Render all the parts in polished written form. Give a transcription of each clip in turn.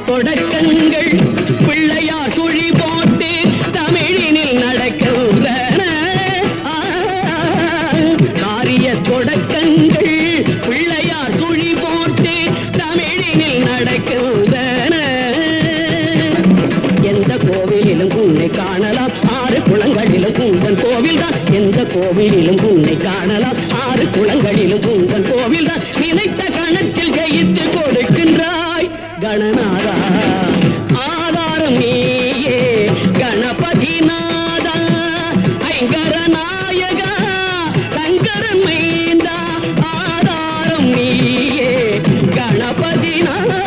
தொடக்கங்கள் பிள்ளையார் சுழி போட்டு தமிழினில் நடக்கின்றன. காரிய தொடக்கங்கள் பிள்ளையார் சுழி போட்டு தமிழினில் நடக்கின்றன. எந்த கோவிலிலும் உன்னை காணலாம், 6 குளங்களிலும் உங்கள் கோவில்தான். எந்த கோவிலிலும் உன்னை காணலாம், 6 குளங்களிலும் உங்கள் கோவில்தான். நினைத்த கணத்தில் ஜெயித்து கொடுக்கின்றாய் கணநாதா. ஆதாரம் நீயே கணபதி நாதா, ஐங்கர நாயகா சங்கரன் மைந்தா. ஆதாரம் நீயே கணபதி நாதா.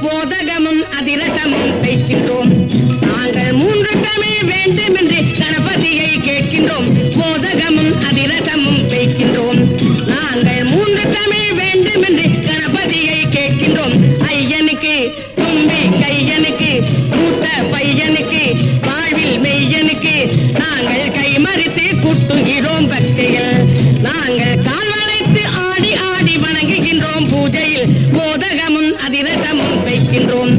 மோதகமும் அதிரசமும் வைக்கின்றோம் நாங்கள் 3 தமிழ் வேண்டுமென்று கணபதியை கேட்கின்றோம். மோதகமும் அதிரசமும் வைக்கின்றோம் நாங்கள் 3 தமிழ் வேண்டுமென்று கணபதியை கேட்கின்றோம். ஐயனுக்கு தும்பி கையனுக்கு மூத்த பையனுக்கு வாழ்வில் மெய்யனுக்கு நாங்கள் கைமறித்து குட்டுகிறோம் பக்தியில். நாங்கள் கால் வளைத்து ஆடி ஆடி வணங்குகின்றோம் பூஜையில். மோதகமும் அதிரசமும் வைக்கின்றோம்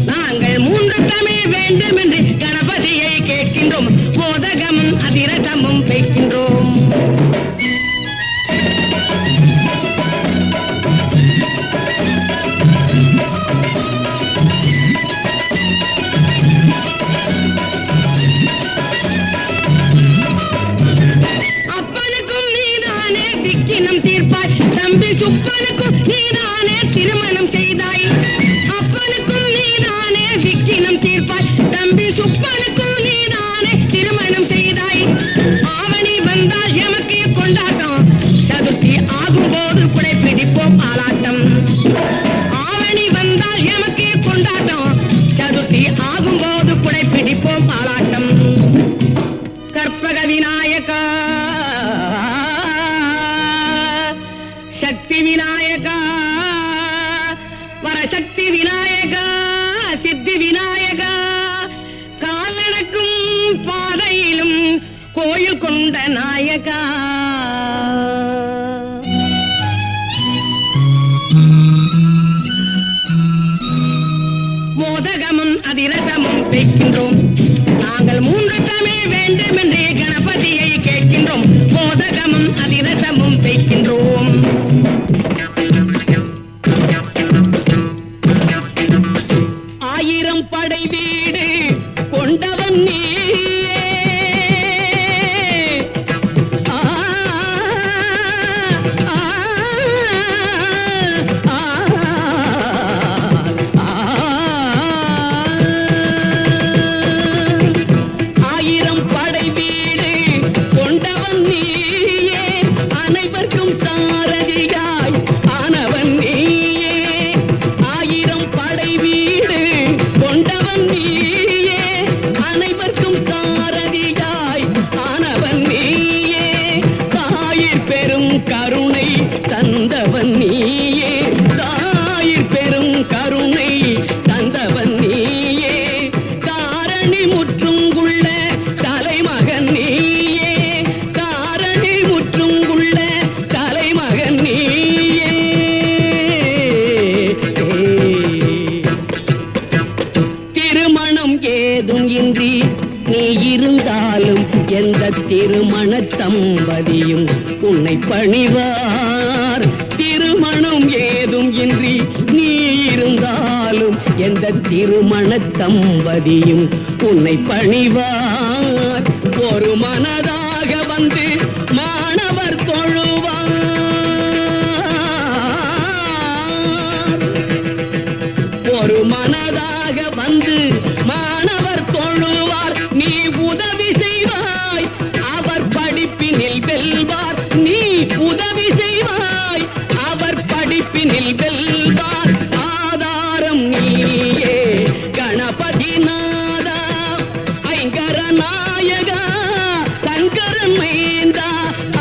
நாங்கள் 3 தமிழ் வேண்டும் என்று கணபதியை கேட்கின்றோம். மோதகமும் அதிரசமும் வைக்கின்றோம். அப்பனுக்கும் நீதானே திக்கினம் தீர்ப்பாய், தம்பி சுப்பனுக்கும் நீதானே திருமணம் செய்தாய். அப்பனுக்கும் நீதானே திக்கினம் தீர்ப்பாய், தம்பி சுப்பனுக்கும் நீதானே திருமணம் செய்தாய். ஆவணி வந்தால் எமக்கு கொண்டாட்டம், சதுர்த்தி ஆகும்போது குடை பிடிப்போம் ஆலாட்டம். ஆவணி வந்தால் எமக்கு கொண்டாட்டம், சதுர்த்தி ஆகும்போது குடை பிடிப்போம் ஆலாட்டம். கற்பக விநாயகா சக்தி விநாயகா வரசக்தி விநாயகா சித்தி விநாயகா காலடக்கும் பாதையிலும் கோயில் கொண்ட நாயகா. மோதகமும் அதிரசமும் வைக்கின்றோம் நாங்கள் 3 தமிழ் வேண்டும் என்று கணபதியை கேட்கின்றோம். மோதகமும் அதிரசமும் வைக்கின்றோம். ஆயிரம் படை வீடு கொண்டவன் நீயே, ஆயிரம் படை வீடு கொண்டவன் நீயே, அனைவருக்கும் சாரதியாய் ஆனவன் நீயே. ஆயிரம் படை வீடு கொண்டவன் நீயே, அனைவருக்கும் சாரதியாய் ஆனவன் நீயே. தாயிற் பெரும் கருணை தந்தவன் நீயே, தாயிற் பெரும் கருணை தந்தவன் நீயே. காரணி முற்றுங்குள்ள தலைமகன் நீயே, காரணி முற்றுங்குள்ள தலைமகன் நீயே. திருமணம் ஏதும் இன்றி நீ இருந்தாலும் எந்த திருமண தம்பதியும் உன்னை பணிவார். திருமணம் ஏதும் இன்றி நீ இருந்தாலும் எந்த திருமண தம்பதியும் உன்னை பணிவார். ஒரு மனதாக வந்து மாணவர் தொழுவார். ஒரு மனதாக வந்து மாணவர் தொழுவார். நீ உதவி செய்வாய், அவர் படிப்பினில் வெல்வார். நீ உதவி செய்வாய், அவர் படிப்பினில் வெல்வார். ஆதாரம் நீயே கணபதி நாதா, ஐங்கர நாயகா சங்கரன் மைந்தா.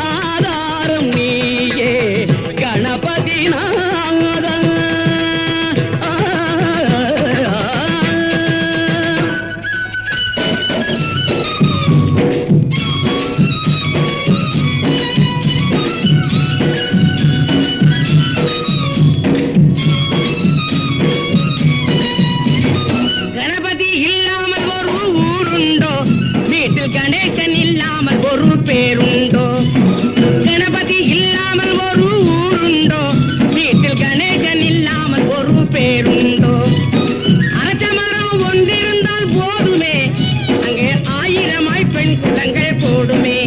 ஆதாரம் நீயே கணபதி நாதா. பேருண்டோ? கணபதி இல்லாமல் ஒரு ஊருண்டோ? வீட்டில் கணேசன் இல்லாமல் ஒரு பேருண்டோ? அரச மரம் ஒன்றிருந்தால் போதுமே, அங்கே ஆயிரமாய் பெண் குலங்கள் போடுமே.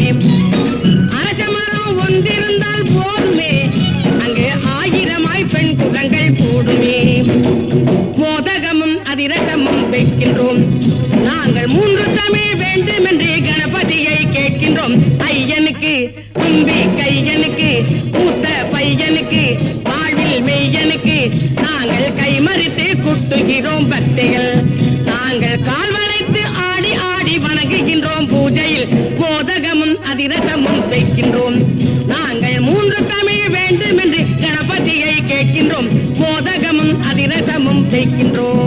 அரச மரம் ஒன்றிருந்தால் போதுமே, அங்கே ஆயிரமாய் பெண் குலங்கள் போடுமே. மோதகமும் அதிரசமும் வைக்கின்றோம் நாங்கள், 3 தமிழ் வேண்டும் என்று கணபதியை கேட்கின்றோம். ஐயனுக்கு, தும்பி கையனுக்கு, பூத்த பையனுக்கு, வாழ்வில் மெய்யனுக்கு நாங்கள் கைமறித்து குட்டுகிறோம் பக்திகள். நாங்கள் கால் வளைத்து ஆடி ஆடி வணங்குகின்றோம் பூஜையில், மோதகமும் அதிரசமும் வைக்கின்றோம். நாங்கள் 3 தமிழ் வேண்டும் என்று கணபதியை கேட்கின்றோம், மோதகமும் அதிரசமும் வைக்கின்றோம்.